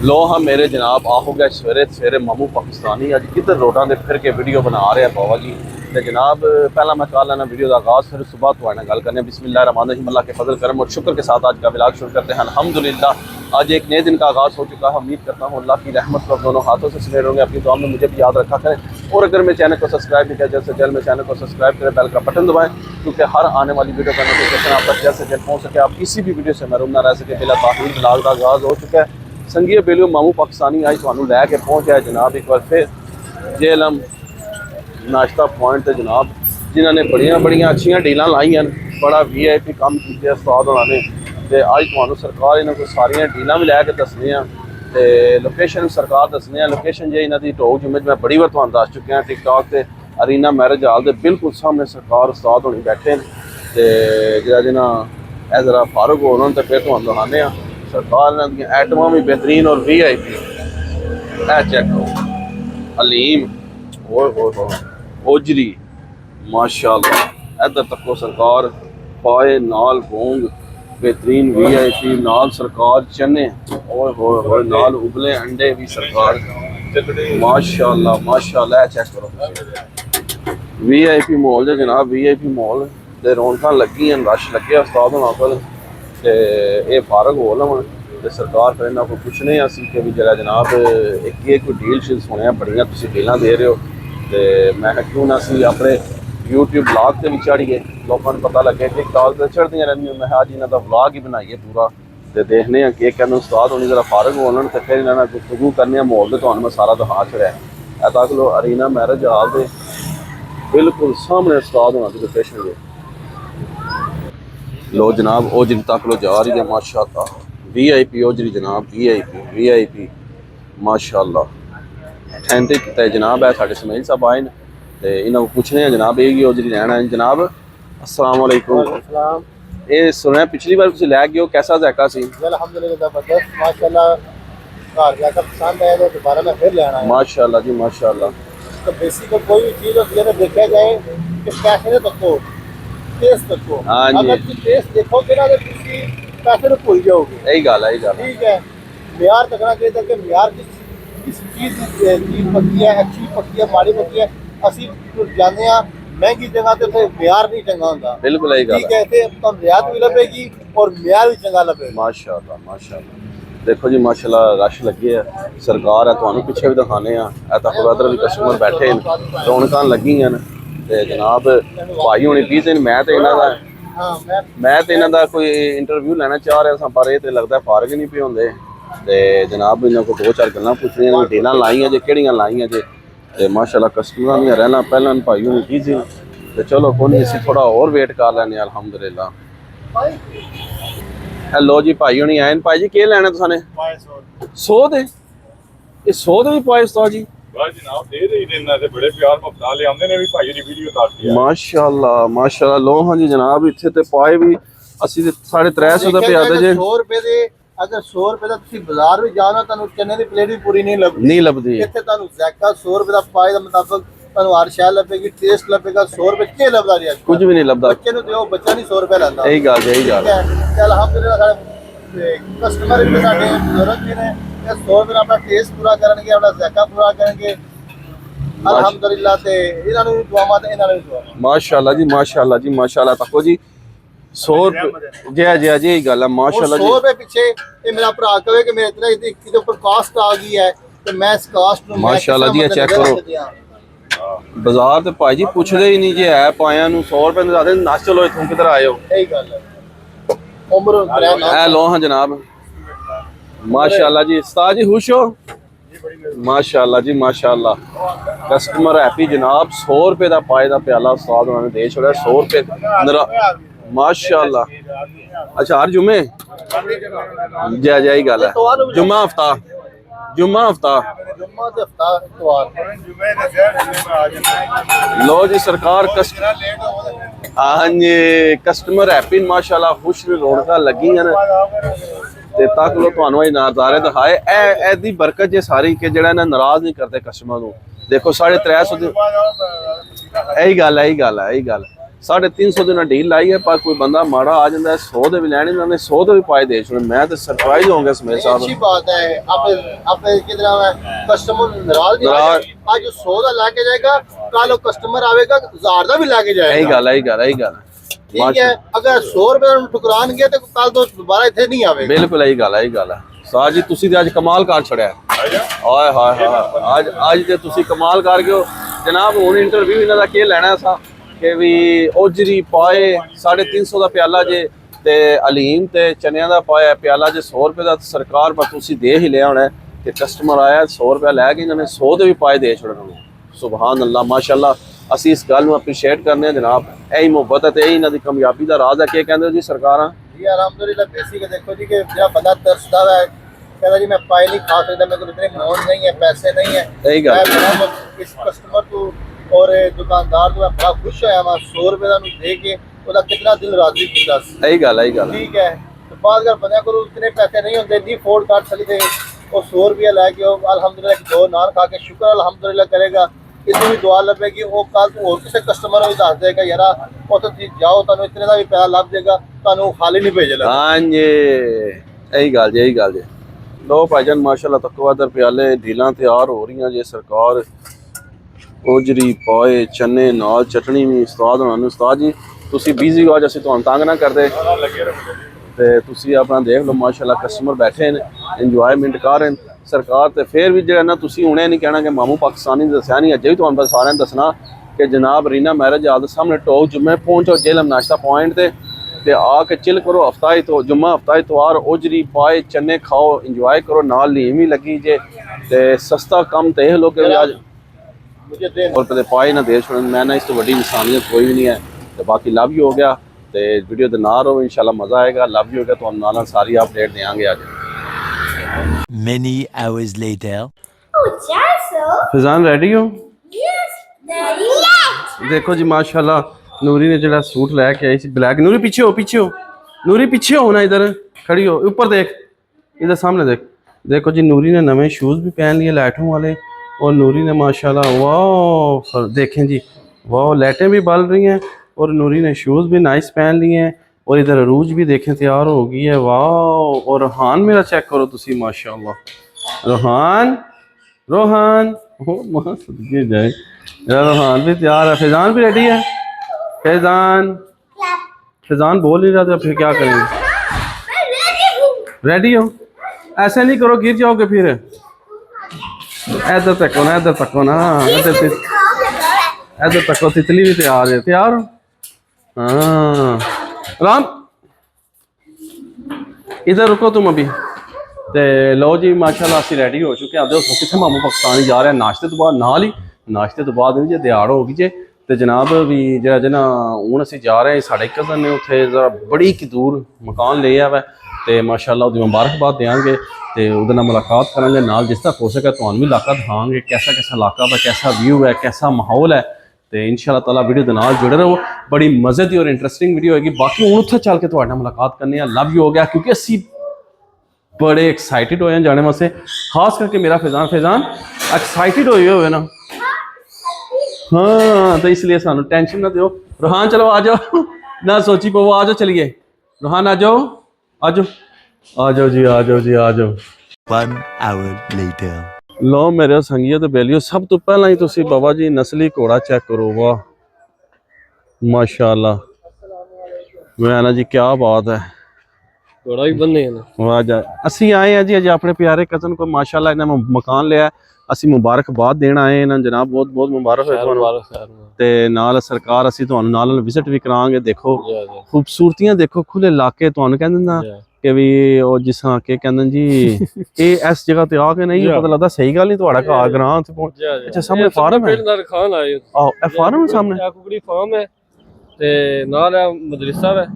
लो हाँ मेरे जनाब हो गया सवेरे सवेरे मामू पाकिस्तानी अज किधर रोडा दे फिर के वीडियो बना रहे हैं बाबा जी। तो जनाब पहला मैं कर लेना वीडियो का आगाज़, फिर सुबह तो आना गल करने बिस्मिल्लाहिर्रहमानिर्रहीम। अल्लाह के फजल करम और शुक्र के साथ आज का व्लॉग शुरू करते हैं। अल्हम्दुलिल्लाह आज एक नए दिन का आगाज़ हो चुका है। उम्मीद करता हूँ अल्लाह की रहमत को दोनों हाथों से समेट होंगे। अपनी दुआ में मुझे भी याद रखा करें और अगर मेरे चैनल को सब्सक्राइब नहीं किया जल्द से जल्द मेरे चैनल को सब्सक्राइब करें, बेल का बटन दबाएं क्योंकि हर आने वाली वीडियो का नोटिफिकेशन आप तक जल्द से जल्द पहुँच सके, आप किसी भी वीडियो से महरूम ना रह सके। बिला ताख़ीर व्लॉग का आगाज़ हो चुका है। संगीय बेलियो मामू पाकिस्तानी आज थानू लैके पहुँच गया जनाब एक बार फिर जेलम नाश्ता पॉइंट ते जनाब, जिन्होंने बड़िया बड़िया अच्छी डील लाई हैं, बड़ा VIP काम किया उस्ताद होना ने। तो अज थानू सरकार इन्होंने कोई सारिया डील भी लैके दसने तो लोकेशन सरकार दसने। लोकेशन जो इन्हों की टोक जुमे मैं बड़ी बार तुहानू दस चुके हैं टिकटॉक से अरीना मैरिज हाल के बिल्कुल सामने सरकार उस्ताद होनी बैठे हैं। तो जरा जिन्हें ए जरा फारूक हो उन्होंने तो फिर तुहानू दिखाने सरकार दी आइटमां भी बेहतरीन और VIP चेक करो हलीम ओजरी माशाल्लाह। इधर तको सरकार पाए नाल गोंग बेहतरीन VIP नाल सरकार चने और नाल उबले अंडे भी सरकार माशाल्लाह माशाल्लाह। चेक करो VIP मॉल जो जनाब VIP मॉल दे रौनक लगी रश लगे उस्ताद होना कोल ते ये फारग हो लवन तो सरकार फिर इन्होंने को पुछने असी कि भी जरा जनाब एक कोई डील शील सुने बड़िया तुम डील दे रहे हो तो मैं क्यों ना असी अपने YouTube ब्लॉग से भी चढ़िए लोगों को पता लगे टिकटॉक से चढ़दियाँ रही। मैं अज इन्हों का ब्लॉग ही बनाइए पूरा तो देखने कि कहते उस्ताद होनी जरा फारग हो तो फिर इन्होंने गुफ्तगू करने माहौल तो मैं सारा दिखा छड़िया है तक लो अरीना मैरिज हाल के बिल्कुल सामने उस्ताद होना की लोकेशन है। लो जनाब ओजरी तक लो जा रही है माशाल्लाह VIP ओजरी जनाब VIP माशाल्लाह अथेंटिक तो जनाब है साढ़े इसमाइल साहब आए हैं तो इन्हों को पूछने हैं जनाब ये ओजरी लैना है जनाब। अस्सलाम वालेकुम। ये सुना पिछली बार तुम लै गए हो कैसा जायका सी? माशाल्लाह जी माशाल्लाह। तो बेसिकली कोई भी चीज होती है ना देखा जाए कि पैसे तको टेस्ट तको अगर तुम टेस्ट देखोगे ना तो तुम पैसे तो भूल जाओगे। यही गल है ठीक है म्यार तकना चाहिए कि म्यार किस चीज पक्की है अच्छी पक्की है माड़ी पक्की है असि जाने महंगी जगह तो फिर म्यार नहीं चंगा होता। बिल्कुल यही गल ठीक है ते तो रियायत भी लभेगी और म्यार भी चंगा लभेगा। माशाल्लाह माशाल्लाह। देखो जी माशाल्लाह रश लगे है सरकार है थानू पिछे भी दिखाने इधर भी कस्टमर बैठे रौनक लगी हैं तो जनाब भाई होनी प्लीज मैं तो इन्हों का कोई इंटरव्यू लेना चाह रहा पर ये तो लगता फारग नहीं पे होंगे तो जनाब इन्हों को दो चार गल्लां पूछनियां डील लाइया जे कि लाइया जे तो माशाल्लाह कस्टमर ने रहना पहला भाई होनी प्लीज तो चलो कोई असी थोड़ा और वेट कर लैने अल्हम्दुलिल्लाह। हेलो जी भाई होनी आए भाई जी के लैना तुसाने 100 दे ये 100 दे भी पाए उस्ताद जी माशाल्लाह माशाल्लाह। लो हाँ जी जनाब इत्थे ते पाए भी असी ते 350 दा पे आदे जे 100 रुपए दे अगर 100 रुपए दा तुसी बाजार भी जाना तानू चने दी प्लेट भी पूरी नहीं लभदी इत्थे तानू ज़ायका 100 रुपए दा पाए दा मुताबिक तानू हर शै लभेगी टेस्ट लभेगा 100 रुपए के लभदा रिया कुछ भी नहीं लभदा बच्चे नु दियो बच्चा नहीं 100 रुपए लैंदा यही गल अल्हम्दुलिल्लाह साडे कस्टमर भी साडे बुजुर्ग भी ने 100 रुपए अपना टेस्ट पूरा करनगे अपना ज़ायका पूरा करेंगे अल्हम्दुलिल्लाह ते इन्हां नु दुआवां ते इन्हां नु दुआ माशाल्लाह जी माशाल्लाह जी माशाल्लाह। तको जी 100 रुपए जी जी गल है माशाल्लाह जी 100 रुपए पीछे ये मेरा भरा कहे कि मेरे इतना इसके ऊपर कास्ट आ गई है तो मैं इस कास्ट नु माशाल्लाह जी चेक करो बाजार ते भाई जी पूछदे ही नहीं जे है पाया नु 100 रुपए दे ज्यादा नस चलो इथों किधर आए हो यही गल है उम्र ए लो हां जनाब माशाल्लाह जी उस्ताद जी खुश हो माशाल्लाह जी माशाल्लाह। कस्टमर हैप्पी जनाब 100 रुपए का पाए का प्याला उस्ताद उन्होंने दे छोड़ा 100 रुपए माशाल्लाह। अच्छा हर जुम्मे जय जय गल है जुम्मा हफ्ता लो जी सरकार हाँ जी कस्टमर हैप्पी माशाल्लाह खुश रौनक लगी हैं ते तक लो तुहानू नज़ारे दिखाए ऐदी बरकत जे सारी कि जेड़ा ना नाराज नहीं करते कस्टमर को। देखो 350 यही गल है 350 ਦੀ ਨਾ ਡੀਲ ਲਾਈ ਹੈ, ਪਰ ਕੋਈ ਬੰਦਾ ਮਾੜਾ ਆ ਜਾਂਦਾ 100 ਦੇ ਵੀ ਲੈਣੇ, ਇਹਨਾਂ ਨੇ 100 ਦੇ ਵੀ ਪਾਏ ਦੇ ਛੋੜੇ। मैं तो सरप्राइज होंगे सुमेर साहब। अच्छी बात है। आप कितना कस्टमर नाराज नहीं होगा। आज 100 का लाके जाएगा, कल कस्टमर आवेगा 1000 का भी लाके जाएगा। यही गल ठीक है। अगर 100 रुपए ठुकरान गए तो कल तो दोबारा इतने नहीं आवेगा। बिल्कुल यही गल है। साज जी तुसी ते आज कमाल कर छड़िया। हाय हाय हाय आज ते तुसी कमाल कर गए हो जनाब। हुण इंटरव्यू इन्हां दा के लेना सा कि भी ओजरी पाए 350 का प्याला जे ते अलीम ते चनिया का पाया प्याला जे 100 रुपए का सरकार पर तुसी दे ही लिया होना कि कस्टमर आया 100 रुपया लैके इन्होंने 100 के भी पाए दे छोड़ने। सुभान अल्लाह माशाअल्लाह। असी इस गल अप्रीशिएट करने जनाब। यही मुहब्बत है, यही इन्हां दी कामयाबी का राज है। क्या कहते हो जी सरकार जी? अलहमदुलिल्लाह बेसिक देखो जी कि जो बंदा तरसदा है कहता जी मैं पाए नहीं खा सकता, मेरे को इतने मोन नहीं है, पैसे नहीं है। यही गल इस कस्टमर को और दुकानदार को मैं बड़ा खुश होया मैं 100 रुपए का दे के ਉਹਦਾ कितना दिल राजी किया। यही गल ठीक है। तो बाद अगर बंदे को इतने पैसे नहीं होते नहीं फोर्ड कर सकते वो 100 रुपया लैके अल्हम्दुलिल्लाह 2 नान खा के शुक्र अल्हम्दुलिल्लाह करेगा। इसमें भी दुआ लभेगी। वो कल तो और किसी कस्टमर को दस देगा यार उतो तुसीं जाओ तुहानूं इतने का भी पैसा लभ जाएगा, तुहानूं खाली नहीं भेजना। हाँ जी यही गल जी। लो भाईजान माशाअल्लाह तकवादर प्याले डीलां तैयार हो रही जी। सरकार ओजरी पाए चने नाल चटनी भी उस्ताद होना। उस्ताद जी तुसी बिजी हो, अज असीं तुहानूं तंग ना करदे ते तुसी अपना देख लो माशाअल्लाह कस्टमर बैठे ने इंजॉयमेंट कर रहे हैं। सरकार ते फिर भी जो ना तुसी हुणे नहीं कहना कि मामू पाकिस्तानी दस्या नहीं, अजे भी तुहानूं सारे दसना कि जनाब रीना मैरिज हाल दे सामने टोक जुम्मे पहुंचो जेलम नाश्ता पॉइंट ते आके चिल करो। हफ्ता तो जुम्मा हफ्ता इतवार ओजरी पाए चने खाओ इंजॉय करो, नाल लीम ही लगी जे ते सस्ता कम ते लोग आज मुझे पाए ना दे छोड़न। मैं ना इस तो बड़ी इंसानियत कोई भी नहीं है। तो बाकी लव यू हो गया तो वीडियो तो ना रहो, इंशाल्लाह मज़ा आएगा। लव यू हो गया तो हम नाल सारी अपडेट देंगे आज। Many hours later. Oh, Jasso? Fizaan ready हो? Yes, Daddy. Yes. देखो जी माशाल्लाह नूरी ने जरा सूट लैके आई सी ब्लैक। नूरी पीछे हो नूरी पीछे हो ना, इधर खड़ी हो, ऊपर देख, इधर सामने देख। देखो जी नूरी ने नवे शूज़ भी पहन लिए लाइटों वाले और नूरी ने माशाल्लाह वाह देखें जी वाह लाइटें भी बल रही हैं और नूरी ने शूज़ भी नाइस पहन लिए हैं और इधर अरूज भी देखें तैयार हो गई है वाह। और रोहान मेरा चेक करो तुसी माशाल्लाह। रोहान हो मां सदके जाए यार, रोहान भी तैयार है। फैजान भी रेडी है। फैजान बोल नहीं रहा था, फिर क्या करेंगे? मैं ready हूँ। रेडी हो? ऐसे नहीं करो गिर जाओगे फिर। इधर तको ना इधर तको तितली भी तैयार है। तैयार हो? हाँ राम इधर रुको तुम अभी। ते लो जी माशाल्लाह असी रेडी हो चुके हैं। दोस्तों कितने मामू पाकिस्तानी जा रहे हैं नाश्ते तो बाद, नाल ही नाश्ते तो बाद जे दिहाड़ हो गई जे ते जनाब भी जरा जना हूँ असी जा रहे हैं। साढ़े कज़न ने उत्थे जरा बड़ी की दूर मकान ले आया ते माशाल्लाह उसकी मुबारकबाद देंगे ते उहदे नाल मुलाकात करेंगे। नाल जिस तक हो सके तुहानूं भी इलाका दिखाएंगे कैसा कैसा इलाका है, कैसा व्यू है, कैसा माहौल है। तो इंशाल्लाह ताला वीडियो के नाल जुड़े रहो, बड़ी मज़े की और इंटरेस्टिंग वीडियो होगी। बाकी हूँ उत्थे चल के तुहाडे नाल मुलाकात करने लव यू हो गया क्योंकि असी बड़े एक्साइटेड होए जाने वास्ते, खास करके मेरा फैजान एक्साइटेड होए हुए ना। हाँ तो इसलिए सानू टेंशन ना दो। रोहान चलो आ जाओ ना सोची पवो, आ जाओ चलिए। रोहान आ जाओ जी। 1 hour later. लो मेरे संगियो तो बेलियो सब तो पहला ही तुसी बाबा जी नस्ली घोड़ा चेक करो वाह माशाल्लाह। मैं ना जी क्या बात है, घोड़ा भी बनने है ना। वाह जा असी आए हैं जी अज अपने प्यारे कजन को माशाल्लाह इन्हें मकान लिया। असी मुबारकबाद देना आए हैं जनाब, बहुत बहुत मुबारक हो तुहानू ते नाल सरकार असी तुहानू नाल विजिट भी करांगे। देखो खूबसूरतियां देखो, खुले इलाके तुहानू कहंदे ना कि भी ओ जिस तरह के कहंदे जी ए इस जगह ते आके नहीं पता लगदा सही गल नहीं तुहाडा घर ग्रां ते अच्छा सामने फार्म है। खान आए आओ ए फार्म है सामने, ए कुकड़ी फार्म है ते नाल है मदरसा है।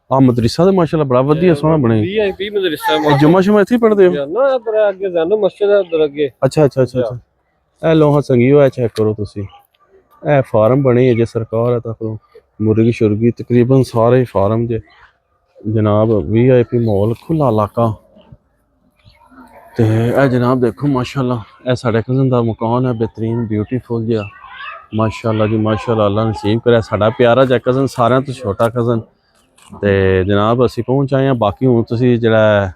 आ मदरसा ते माशाल्लाह बड़ा वधिया सोहना बने। वीआईपी मदरसा है। जुम्मा शुमा इत्थे पढ़दे हो? ना इधर आगे जानो मस्जिद है उधर आगे। अच्छा ए लोहा संगियो ए चेक करो तुसी ए फार्म बने जे सरकार है तक मुर्गी शुर्गी तकरीबन सारे फार्म जे जनाब। वीआईपी माहौल खुला इलाका ते ए जनाब देखो माशाल्लाह ए साडे कज़न दा मकान है बेहतरीन ब्यूटीफुल जिहा ਮਾਸ਼ਾਅੱਲਾ ਜੀ ਮਾਸ਼ਾਅੱਲਾ, ਅੱਲਾ ਨਸੀਬ ਕਰੇ। ਸਾਡਾ ਪਿਆਰਾ ਜਿਹਾ ਕਜ਼ਨ, ਸਾਰਿਆਂ ਤੋਂ ਛੋਟਾ ਕਜ਼ਨ। ਤੇ ਜਨਾਬ ਅਸੀਂ ਪਹੁੰਚ ਆਏ ਹਾਂ। ਬਾਕੀ ਹੁਣ ਤੁਸੀਂ ਜਿਹੜਾ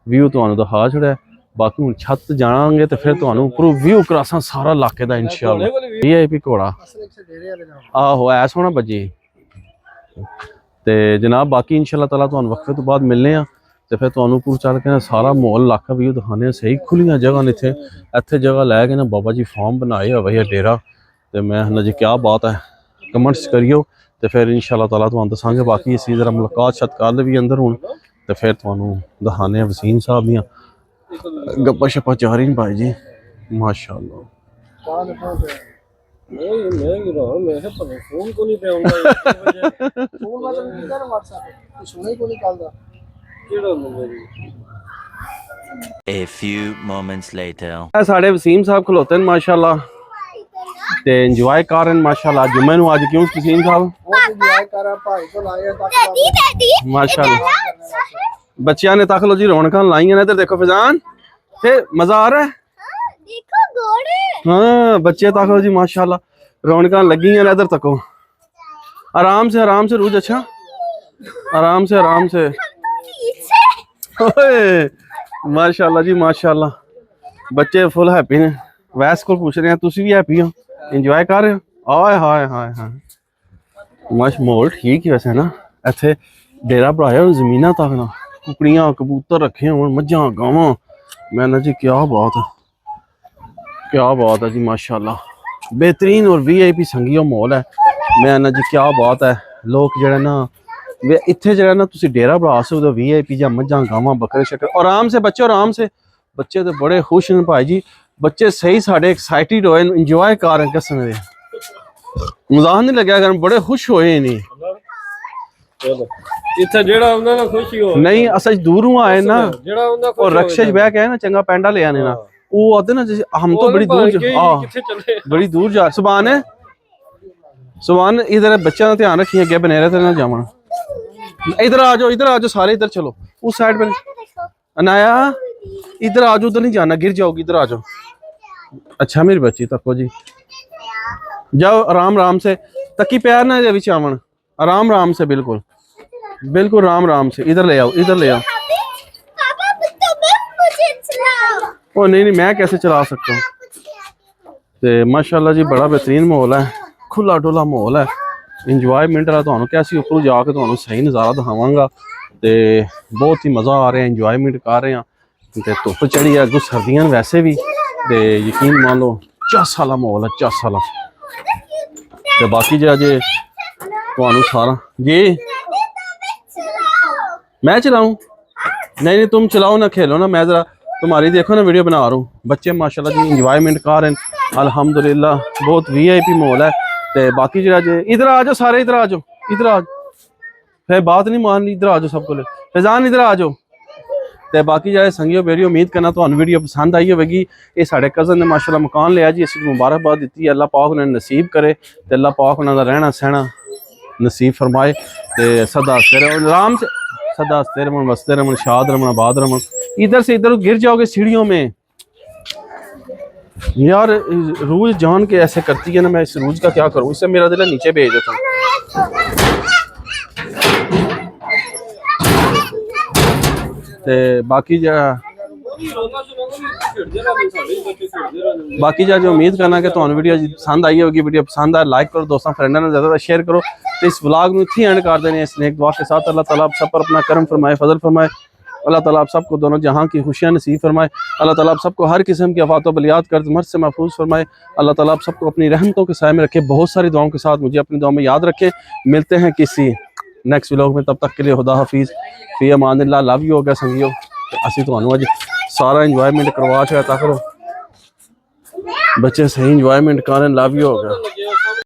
ਵਿਊ ਤੁਹਾਨੂੰ ਦਿਖਾ ਛੜਿਆ, ਬਾਕੀ ਹੁਣ ਛੱਤ ਜਾਣਾਂਗੇ ਤੇ ਫਿਰ ਤੁਹਾਨੂੰ ਉੱਪਰੋਂ ਵਿਊ ਕਰਾਸਾਂ ਸਾਰਾ ਇਲਾਕੇ ਦਾ ਇਨਸ਼ਾਅੱਲਾ। VIP ਘੋੜਾ ਆਹੋ ਐ ਸੋਹਣਾ ਬੱਜੀ। ਤੇ ਜਨਾਬ ਬਾਕੀ ਇਨਸ਼ਾਅੱਲਾ ਤਾਲਾ ਤੁਹਾਨੂੰ ਵਕਫੇ ਤੋਂ ਬਾਅਦ ਮਿਲਨੇ ਆ ਤੇ ਫਿਰ ਤੁਹਾਨੂੰ ਪੂਰ ਚੱਲ ਕੇ ਨਾ ਸਾਰਾ ਮਾਹੌਲ ਇਲਾਕਾ ਵੀ ਦਿਖਾਣੇ ਆ। ਸਹੀ ਖੁੱਲੀਆਂ ਜਗ੍ਹਾ ਨੇ ਇੱਥੇ ਜਗ੍ਹਾ ਲੈ ਕੇ ਨਾ ਬਾਬਾ ਜੀ ਫਾਰਮ ਬਣਾਏ ਹੋਏ ਆ ਡੇਰਾ। ਤੇ ਮੈਂ ਨਾ ਜੀ ਕਿਆ ਬਾਤ ਹੈ, ਕਮੈਂਟਸ ਕਰਿਓ ਤੇ ਫਿਰ ਇਨਸ਼ਾਅੱਲਾ ਤਾਲਾ ਤੁਹਾਨੂੰ ਦੱਸਾਂਗੇ। ਬਾਕੀ ਅਸੀਂ ਜ਼ਰਾ ਮੁਲਾਕਾਤ ਸ਼ਤਕਾਰ ਦੇ ਵੀ ਅੰਦਰ ਹੁਣ ਤੇ ਫਿਰ ਤੁਹਾਨੂੰ ਦਿਖਾਣੇ ਆ ਵਸੀਮ ਸਾਹਿਬ ਦੀਆਂ ਗੱਪਾਂ ਸ਼ੱਪਾਂ ਜਾਰੀ ਨੇ ਭਾਈ ਜੀ ਮਾਸ਼ਾਅੱਲਾ। ਮੈਂ ਕਿ ਰਹਾ ਮੈਂ ਕਿਹਾ ਪਤਾ ਫੋਨ ਕੋ ਨਹੀਂ ਪਿਆ ਹੁੰਦਾ ਫੋਨ ਵਾਲਾ ਨਹੀਂ ਕਰ WhatsApp ਸੁਣੇ ਕੋ ਨਹੀਂ ਕੱਲਦਾ ਕਿਹੜਾ ਨੰਬਰ ਜੀ। A few moments later. ਇਹ ਸਾਡੇ ਵਸੀਮ ਸਾਹਿਬ ਖਲੋਤੇ ਨੇ ਮਾਸ਼ਾਅੱਲਾ ਤੇ ਇੰਜੋਏ ਕਰ ਰਹੇ ਨੇ ਮਾਸ਼ਾਅੱਲਾ। ਜੁਮੇ ਨੂੰ ਅੱਜ ਕਿਉਂ ਵਸੀਮ ਸਾਹਿਬ ਉਹ ਇੰਜੋਏ ਕਰ ਭਾਈ ਕੋ ਲਾਇਆ ਤੱਕ Daddy. ਮਾਸ਼ਾਅੱਲਾ ਬੱਚਿਆਂ ਨੇ ਤੱਕ ਲੋ ਜੀ ਰੌਣਕਾਂ ਲਾਈਆਂ ਨੇ। ਇੱਧਰ ਦੇਖੋ ਫਿਜ਼ਾਨ ਤੇ ਮਜ਼ਾ ਆ ਰਿਹਾ ਹੈ। देखो घोड़े। हाँ बच्चे तक जी माशाल्लाह रौनक लगी हैं। इधर तको आराम से रूज। अच्छा आराम से ओए माशाल्लाह जी माशाल्लाह बच्चे फुल हैप्पी ने। वैस को पूछ रहे हैं तुसी भी हैप्पी हो, इंजॉय कर रहे हो? आए हाय हाय हाय माश माहौल ठीक ही वैसे ना। इत्थे डेरा बनाया जमीना तक ना कुकड़ियां कबूतर रखे होन मझां गावां। मैं ना जी क्या बात है जी माशाल्लाह बेहतरीन और VIP संगियो माहौल है। मैं ना जी क्या बात है। लोग जरा ना इत्थे जरा ना तुसी डेरा बना सकते हो VIP या मझां गावां बकरे शक्कर। आराम से बच्चे आराम से। बच्चे तो बड़े खुश हैं भाई जी। बच्चे सही साढ़े एक्साइटेड होए इंजॉय कर रहे हैं। कसम दे मजाक नहीं लग्या कर बड़े खुश होए नहीं। ਚਲੋ ਇੱਥੇ ਜਿਹੜਾ ਹੁੰਦਾ ਨਾ ਖੁਸ਼ੀ ਹੋ नहीं अस दूरों आए ना ਜਿਹੜਾ ਹੁੰਦਾ और रक्षे बह के आए ना चंगा पेंडा ले आने ना वो आते ना जैसे हम तो बड़ी दूर ਕਿੱਥੇ ਚੱਲੇ बड़ी दूर जा सुभान है सुभान। इधर बच्चों का ध्यान रखिए अगे बनेरे ते ना जावन। इधर आ जाओ सारे इधर चलो उस साइड पे। अनाया इधर आ जाओ, उधर नहीं जाना गिर जाओगी। इधर आ जाओ। अच्छा मेरी बच्ची तको जी जाओ आराम से तकी पैर ना दे विच आवन। आराम से बिल्कुल राम से। इधर ले आओ पापा तुम्हें मुझे चलाओ। ओ नहीं मैं कैसे चला सकता हूँ। ते माशाल्लाह जी बड़ा बेहतरीन माहौल है, खुला डुला माहौल है। इंजॉयमेंट रहा तो कैसे ऊपर जाके तो सही नज़ारा दिखावांगा। ते बहुत ही मज़ा आ रहा है, इंजॉयमेंट कर रहे हैं। ते धुप चढ़ी है अगों सर्दियां वैसे भी ते यकीन मान लो चस वाला माहौल है चस वाला। ते बाकी जो अजे तो सारा जी मैं चलाऊं? नहीं तुम चलाओ ना खेलो ना। मैं जरा तुम्हारी देखो ना वीडियो बना रहा हूँ। बच्चे माशाल्लाह जी इंजॉयमेंट कर रहे हैं अल्हम्दुलिल्लाह। बहुत VIP माहौल है। ते बाकी जो अजे इधर आ जाओ सारे इधर आ जाओ फिर बात नहीं मारनी। इधर आ जाओ सबको ले फैजान इधर आ जाओ। ते बाकी जो संगियो मेरी उम्मीद करना तो वीडियो पसंद आई होगी। ये साढ़े कज़न ने माशाल्लाह मकान लिया जी। असीं मुबारकबाद दी अल्लाह पाक उन्हें नसीब करे ते अल्लाह पाक उन्होंने रहना सहना नसीब फरमाए। ते सदा तेरे आराम से सदा तेरे मन बसते रमन शाद रमन आबाद रमन। इधर से इधर गिर जाओगे सीढ़ियों में यार। रूज जान के ऐसे करती है ना, मैं इस रूज का क्या करूं। इससे मेरा दिल नीचे भेज देता हूँ। ते बाकी जो उम्मीद करना कि तुहानू वीडियो पसंद आई होगी। वीडियो पसंद आए लाइक करो, दोस्तों फ्रेंडों ने ज़्यादा शेयर करो। तो इस व्लॉग में इतनी एंड कर देने स्नेक दुआ के साथ। अल्लाह ताला आप सब पर अपना करम फरमाए, फजल फरमाए। अल्लाह ताला आप सबको दोनों जहां की खुशियां नसीब फरमाए। अल्लाह ताला आप सबको हर किस्म की आफात व बलियात कर्ज मर्ज से महफूज फरमाए। अल्लाह ताला आप सबको अपनी रहमतों के साए में रखे। बहुत सारी दुआओं के साथ मुझे अपनी दुआ में याद रखे। मिलते हैं किसी नेक्स्ट व्लॉग में, तब तक के लिए खुदा हाफिज़ फी अमानिल्लाह। लव यू हो गया संगियो। असीं तुहानू अज सारा इंजॉयमेंट करवा छड़ा तक बच्चे सही इंजॉयमेंट करें। लव यू हो गया।